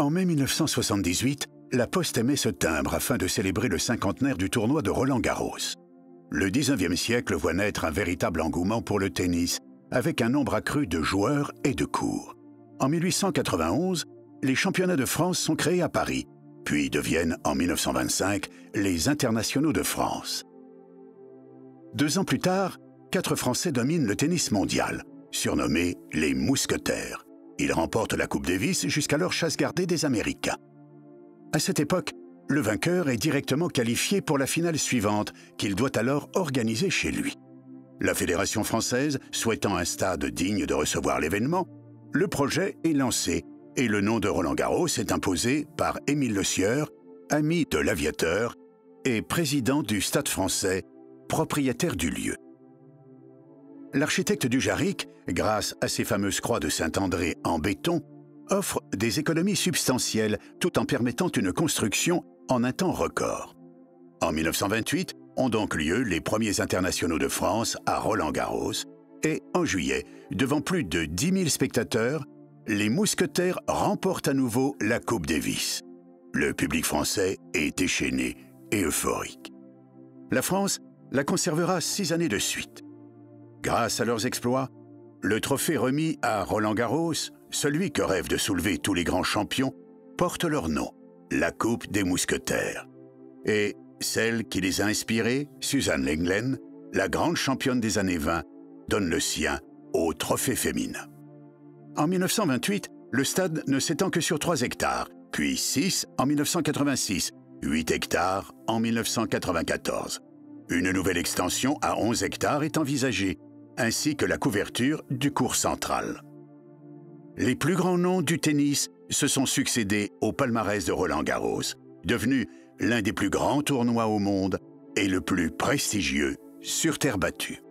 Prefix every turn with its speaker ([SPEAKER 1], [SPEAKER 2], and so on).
[SPEAKER 1] En mai 1978, la Poste émet ce timbre afin de célébrer le cinquantenaire du tournoi de Roland-Garros. Le 19e siècle voit naître un véritable engouement pour le tennis, avec un nombre accru de joueurs et de cours. En 1891, les championnats de France sont créés à Paris, puis deviennent en 1925 les Internationaux de France. 2 ans plus tard, 4 Français dominent le tennis mondial, surnommés les Mousquetaires. Ils remportent la Coupe Davis jusqu'alors chasse gardée des Américains. À cette époque, le vainqueur est directement qualifié pour la finale suivante, qu'il doit alors organiser chez lui. La Fédération française, souhaitant un stade digne de recevoir l'événement, le projet est lancé et le nom de Roland-Garros est imposé par Émile Le Sieur, ami de l'aviateur et président du Stade français, propriétaire du lieu. L'architecte Dujarric, grâce à ses fameuses croix de Saint-André en béton, offre des économies substantielles tout en permettant une construction en un temps record. En 1928, ont donc lieu les premiers internationaux de France à Roland-Garros et, en juillet, devant plus de 10 000 spectateurs, les Mousquetaires remportent à nouveau la Coupe Davis. Le public français est déchaîné et euphorique. La France la conservera 6 années de suite. Grâce à leurs exploits, le trophée remis à Roland-Garros, celui que rêvent de soulever tous les grands champions, porte leur nom, la Coupe des Mousquetaires. Et celle qui les a inspirés, Suzanne Lenglen, la grande championne des années 20, donne le sien au trophée féminin. En 1928, le stade ne s'étend que sur 3 hectares, puis 6 en 1986, 8 hectares en 1994. Une nouvelle extension à 11 hectares est envisagée, ainsi que la couverture du court central. Les plus grands noms du tennis se sont succédés au palmarès de Roland-Garros, devenu l'un des plus grands tournois au monde et le plus prestigieux sur terre battue.